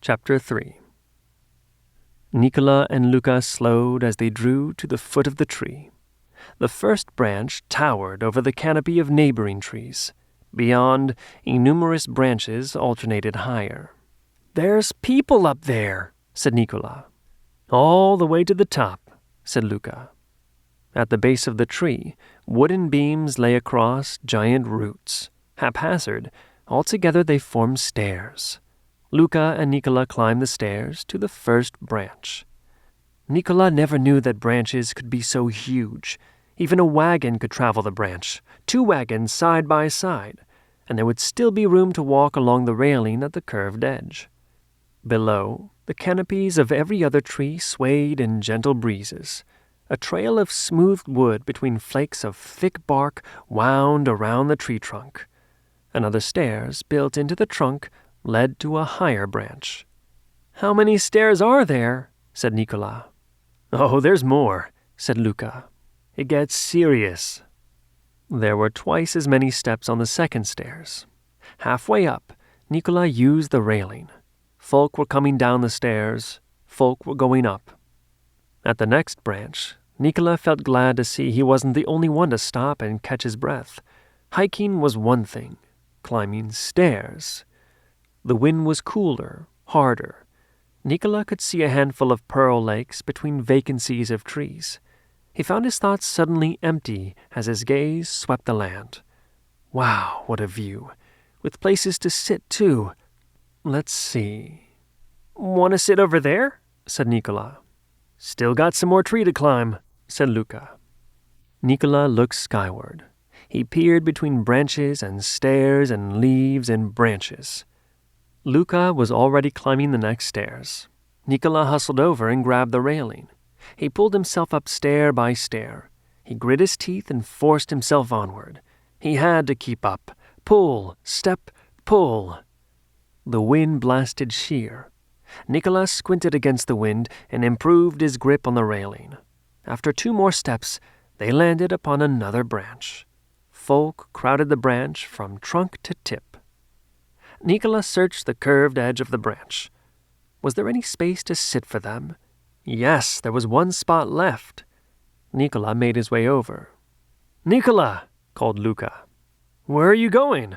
Chapter 3. Nicola and Luca slowed as they drew to the foot of the tree. The first branch towered over the canopy of neighboring trees. Beyond, innumerous branches alternated higher. "There's people up there," said Nicola. "All the way to the top," said Luca. At the base of the tree, wooden beams lay across giant roots. Haphazard, altogether they formed stairs. Luca and Nicola climbed the stairs to the first branch. Nicola never knew that branches could be so huge. Even a wagon could travel the branch, 2 wagons side by side, and there would still be room to walk along the railing at the curved edge. Below, the canopies of every other tree swayed in gentle breezes. A trail of smoothed wood between flakes of thick bark wound around the tree trunk. Another stairs built into the trunk led to a higher branch. "How many stairs are there?" said Nicola. "Oh, there's more," said Luca. "It gets serious." There were twice as many steps on the second stairs. Halfway up, Nicola used the railing. Folk were coming down the stairs. Folk were going up. At the next branch, Nicola felt glad to see he wasn't the only one to stop and catch his breath. Hiking was one thing. Climbing stairs. The wind was cooler, harder. Nicola could see a handful of pearl lakes between vacancies of trees. He found his thoughts suddenly empty as his gaze swept the land. Wow, what a view. With places to sit, too. Let's see. "Want to sit over there?" said Nicola. "Still got some more tree to climb," said Luca. Nicola looked skyward. He peered between branches and stairs and leaves and branches. Luca was already climbing the next stairs. Nicola hustled over and grabbed the railing. He pulled himself up stair by stair. He grit his teeth and forced himself onward. He had to keep up. Pull, step, pull. The wind blasted sheer. Nicola squinted against the wind and improved his grip on the railing. After 2 more steps, they landed upon another branch. Folk crowded the branch from trunk to tip. Nicola searched the curved edge of the branch. Was there any space to sit for them? Yes, there was one spot left. Nicola made his way over. "Nicola!" called Luca. "Where are you going?"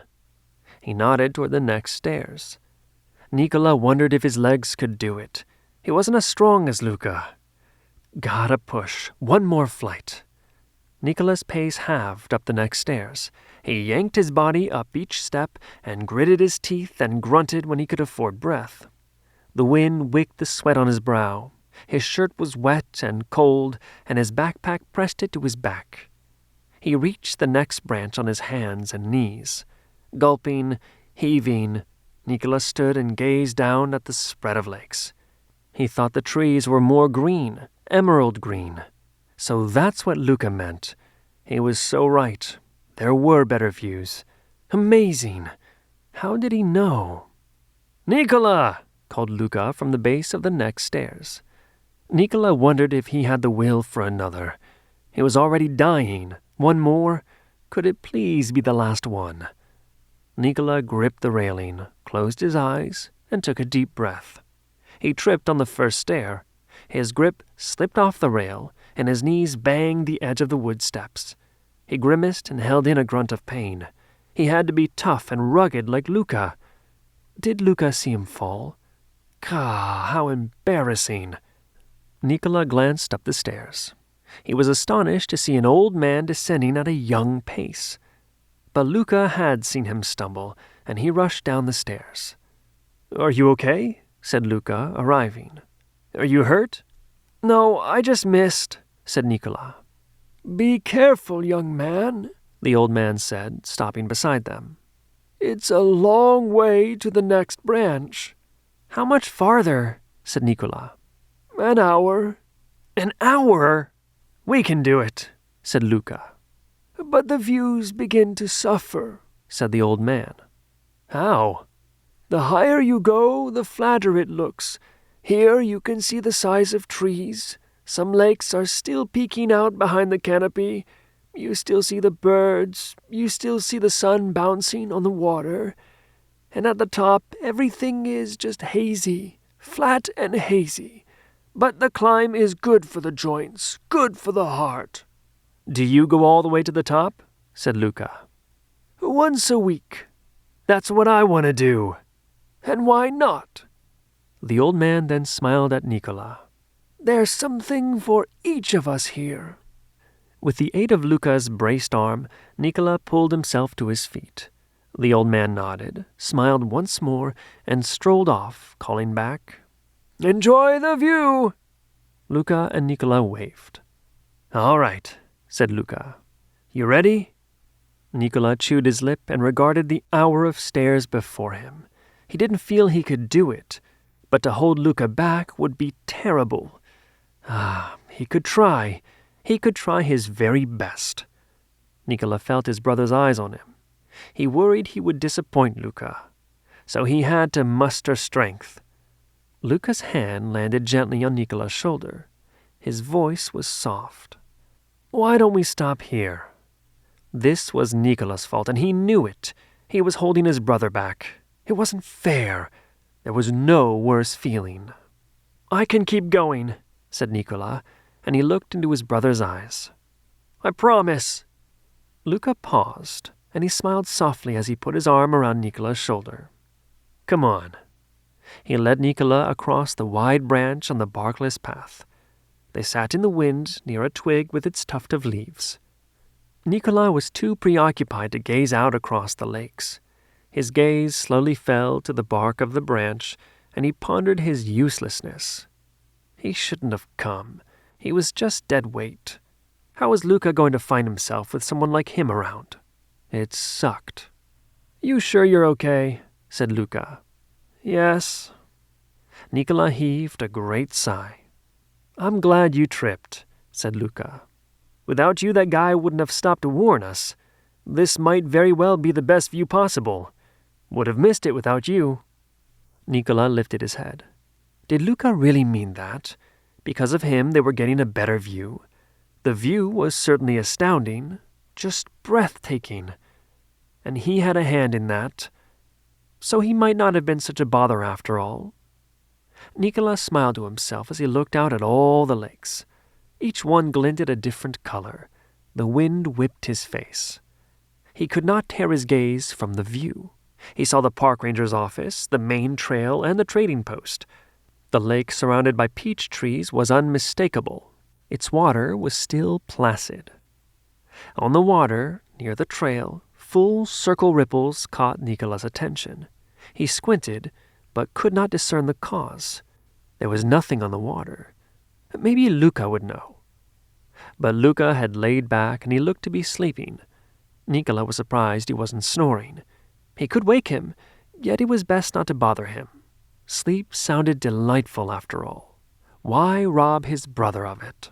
He nodded toward the next stairs. Nicola wondered if his legs could do it. He wasn't as strong as Luca. Gotta push. 1 more flight. Nicola's pace halved up the next stairs. He yanked his body up each step and gritted his teeth and grunted when he could afford breath. The wind wicked the sweat on his brow. His shirt was wet and cold, and his backpack pressed it to his back. He reached the next branch on his hands and knees. Gulping, heaving, Nicola stood and gazed down at the spread of lakes. He thought the trees were more green, emerald green. So that's what Luca meant. He was so right. There were better views. Amazing. How did he know? "Nicola!" called Luca from the base of the next stairs. Nicola wondered if he had the will for another. He was already dying. 1 more? Could it please be the last one? Nicola gripped the railing, closed his eyes, and took a deep breath. He tripped on the first stair. His grip slipped off the rail, and his knees banged the edge of the wood steps. He grimaced and held in a grunt of pain. He had to be tough and rugged like Luca. Did Luca see him fall? Gah, how embarrassing. Nicola glanced up the stairs. He was astonished to see an old man descending at a young pace. But Luca had seen him stumble, and he rushed down the stairs. "Are you okay?" said Luca, arriving. "Are you hurt?" "No, I just missed," said Nicola. "Be careful, young man," the old man said, stopping beside them. "It's a long way to the next branch." "How much farther?" said Nicola. "An hour." "An hour? We can do it," said Luca. "But the views begin to suffer," said the old man. "How?" "The higher you go, the flatter it looks. Here you can see the size of trees. Some lakes are still peeking out behind the canopy. You still see the birds. You still see the sun bouncing on the water. and at the top everything is just hazy, flat and hazy. But the climb is good for the joints, good for the heart." "Do you go all the way to the top?" said Luca. "Once a week." "That's what I want to do." "And why not?" The old man then smiled at Nicola. "There's something for each of us here." With the aid of Luca's braced arm, Nicola pulled himself to his feet. The old man nodded, smiled once more, and strolled off, calling back, "Enjoy the view!" Luca and Nicola waved. "All right," said Luca. "You ready?" Nicola chewed his lip and regarded the hour of stairs before him. He didn't feel he could do it, but to hold Luca back would be terrible. He could try. He could try his very best. Nicola felt his brother's eyes on him. He worried he would disappoint Luca, so he had to muster strength. Luca's hand landed gently on Nicola's shoulder. His voice was soft. "Why don't we stop here?" This was Nicola's fault, and he knew it. He was holding his brother back. It wasn't fair. There was no worse feeling. "I can keep going," said Nicola, and he looked into his brother's eyes. "I promise." Luca paused, and he smiled softly as he put his arm around Nicola's shoulder. "Come on." He led Nicola across the wide branch on the barkless path. They sat in the wind near a twig with its tuft of leaves. Nicola was too preoccupied to gaze out across the lakes. His gaze slowly fell to the bark of the branch, and he pondered his uselessness. He shouldn't have come. He was just dead weight. How was Luca going to find himself with someone like him around? It sucked. "You sure you're okay?" said Luca. "Yes." Nicola heaved a great sigh. "I'm glad you tripped," said Luca. "Without you, that guy wouldn't have stopped to warn us. This might very well be the best view possible. Would have missed it without you." Nicola lifted his head. Did Luca really mean that? Because of him, they were getting a better view. The view was certainly astounding, just breathtaking. And he had a hand in that. So he might not have been such a bother after all. Nicola smiled to himself as he looked out at all the lakes. Each one glinted a different color. The wind whipped his face. He could not tear his gaze from the view. He saw the park ranger's office, the main trail, and the trading post. The lake surrounded by peach trees was unmistakable. Its water was still placid. On the water, near the trail, full circle ripples caught Nicola's attention. He squinted, but could not discern the cause. There was nothing on the water. Maybe Luca would know. But Luca had laid back and he looked to be sleeping. Nicola was surprised he wasn't snoring. He could wake him, yet it was best not to bother him. Sleep sounded delightful after all. Why rob his brother of it?